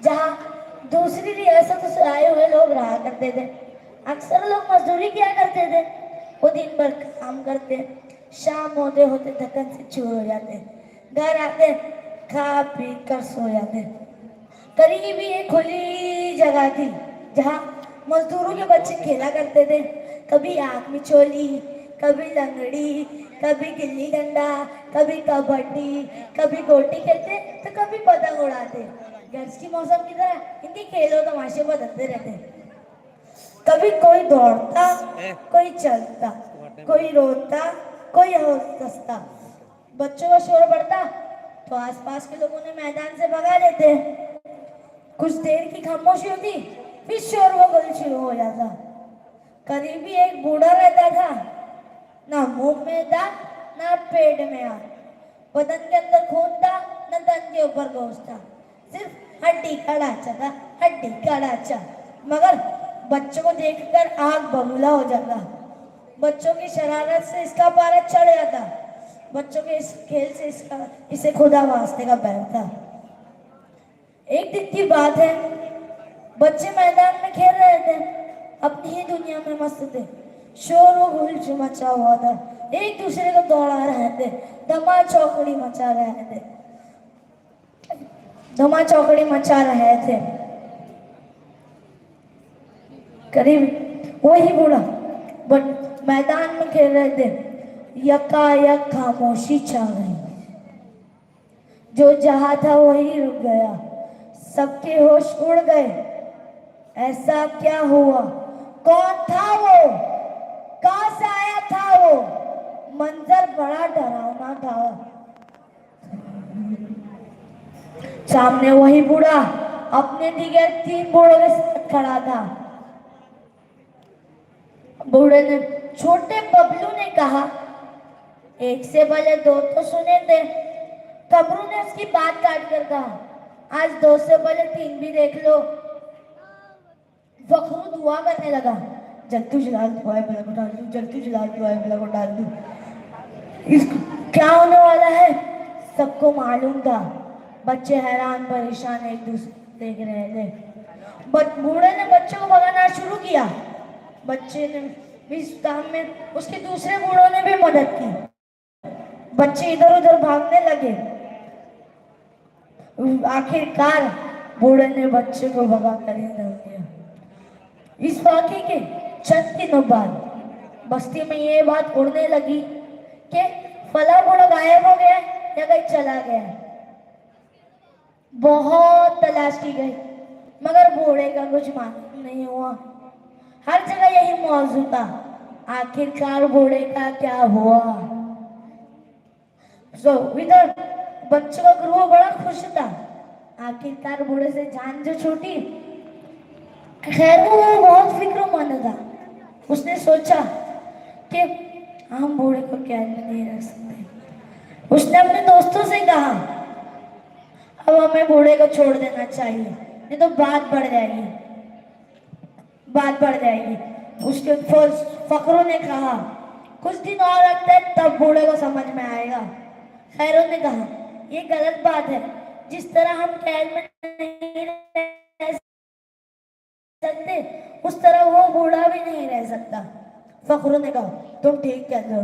जहाँ दूसरी रियासतों से आए हुए लोग रहा करते थे। अक्सर लोग मजदूरी किया करते थे, वो दिन भर काम करते, शाम होते होते थकन से चूर हो जाते, घर आते खा पी कर सो जाते। करीब ही एक खुली जगह थी जहाँ मजदूरों के बच्चे खेला करते थे, कभी आग मिचोली, कभी लंगड़ी, कभी गिल्ली डंडा, कभी कबड्डी, कभी गोटी खेलते तो कभी पतंग उड़ाते। गर्ज की मौसम की तरह इनके खेलों तमाशे बदलते रहते। कभी कोई दौड़ता, कोई चलता, कोई रोता, कोई हंसता। बच्चों का शोर बढ़ता तो आसपास के लोग उन्हें मैदान से भगा देते। कुछ देर की खामोशी होती, फिर शोर वगल शुरू हो जाता। करीबी एक बूढ़ा रहता था, ना मुंह में दांत, ना पेट में आग, बदन के अंदर खून था, न तन के ऊपर गोश्त था, सिर्फ हड्डी का ढांचा था, हड्डी का ढांचा। मगर बच्चों को देखकर आग बबूला हो जाता, बच्चों की शरारत से इसका पारा चढ़ जाता, बच्चों के इस खेल से इसे खुदा वास्ते का बैर था। एक दिन की बात है, बच्चे मैदान में खेल रहे थे, अपनी ही दुनिया में मस्त थे। शोर व गुल मचा हुआ था, एक दूसरे को दौड़ा रहे थे, धमा चौकड़ी मचा रहे थे, धमा चौकड़ी मचा रहे थे। करीब वही बूढ़ा मैदान में खेल रहे थे, यकायक खामोशी छा गई। जो जहां था वही रुक गया, सबके होश उड़ गए। ऐसा क्या हुआ? कौन था वो? कहां से आया था वो? मंजर बड़ा डरावना था। सामने वही बूढ़ा अपने दिगर 3 बूढ़ों के साथ खड़ा था। बूढ़े ने, छोटे बबलू ने कहा, एक से पहले 2 तो सुने थे। कबरू ने उसकी बात काट कर कहा, आज 2 से पहले 3 भी देख लो। फखरू दुआ करने लगा, जल्दी जलाल दुआ बला को डाल दूं, जल्दी जलाल दुआ बला को डाल दूं। इसको क्या होने वाला है सबको मालूम था। बच्चे हैरान परेशान एक दूसरे देख रहे थे। बूढ़े ने बच्चों को भगाना शुरू किया। बच्चे ने इस काम में उसके दूसरे बूढ़ों ने भी मदद की। बच्चे इधर उधर भागने लगे। आखिरकार बूढ़े ने बच्चे को भगा कर ही डाल दिया। इस वाक़े के चंद दिनों बाद बस्ती में ये बात उड़ने लगी कि फला बूढ़ा गायब हो गया या कहीं चला गया। बहुत तलाश की गई मगर बूढ़े का कुछ मालूम नहीं हुआ। हर जगह यही मौजू था, आखिरकार बूढ़े का क्या हुआ। इधर बच्चों का ग्रुप बड़ा खुश था, आखिरकार बूढ़े से जान जो छूटी। खैर वो बहुत फिक्रमंद था। उसने सोचा कि हम बूढ़े को कैद में नहीं रख सकते। उसने अपने दोस्तों से कहा, अब हमें बूढ़े को छोड़ देना चाहिए, नहीं तो बात बढ़ जाएगी, बात बढ़ जाएगी। उसके फखरों ने कहा, कुछ दिन और रखते हैं तब बूढ़े को समझ में आएगा। खैरों ने कहा, ये गलत बात है, जिस तरह हम कैद में नहीं रह सकते उस तरह वो बूढ़ा भी नहीं रह सकता। फखरों ने कहा, तुम ठीक कहते हो।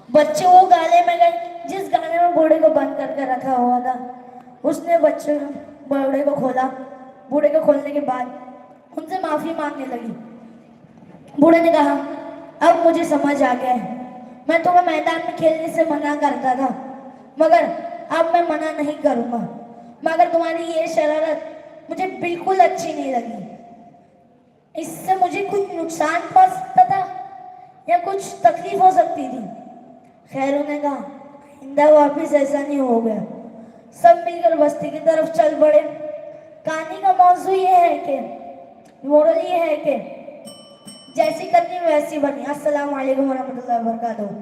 बच्चे वो गाले में गए जिस गाले में बूढ़े को बंद करके रखा हुआ था। उसने बूढ़े को खोला। बूढ़े को खोलने के बाद उनसे माफी मांगने लगी। बूढ़े ने कहा, अब मुझे समझ आ गया है, मैं तुम्हें मैदान में खेलने से मना करता था मगर अब मैं मना नहीं करूंगा। मगर तुम्हारी ये शरारत मुझे बिल्कुल अच्छी नहीं लगी। इससे मुझे कुछ नुकसान पहुंच सकता था या कुछ तकलीफ हो सकती थी। खैरों ने कहा, आइंदा वापिस ऐसा नहीं हो गया। सब मिलकर बस्ती की तरफ चल पड़े। कहानी का मौजू ये है कि मोरल ये है कि जैसी करनी वैसी बनी। अस्सलाम वालेकुम वरहमतुल्लाहि वबरकातुहू।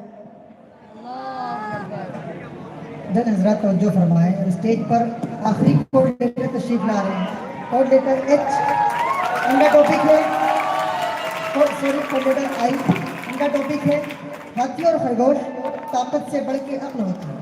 हजरत तवज्जो फरमाएं, स्टेज पर आखिरी कोड लेकर तशरीफ ला रहे हैं। कोड लेकर एच, इनका टॉपिक है कोड लेटर आई, इनका टॉपिक है हाथी और खरगोश ताकत से बढ़ के अक्ल होती है।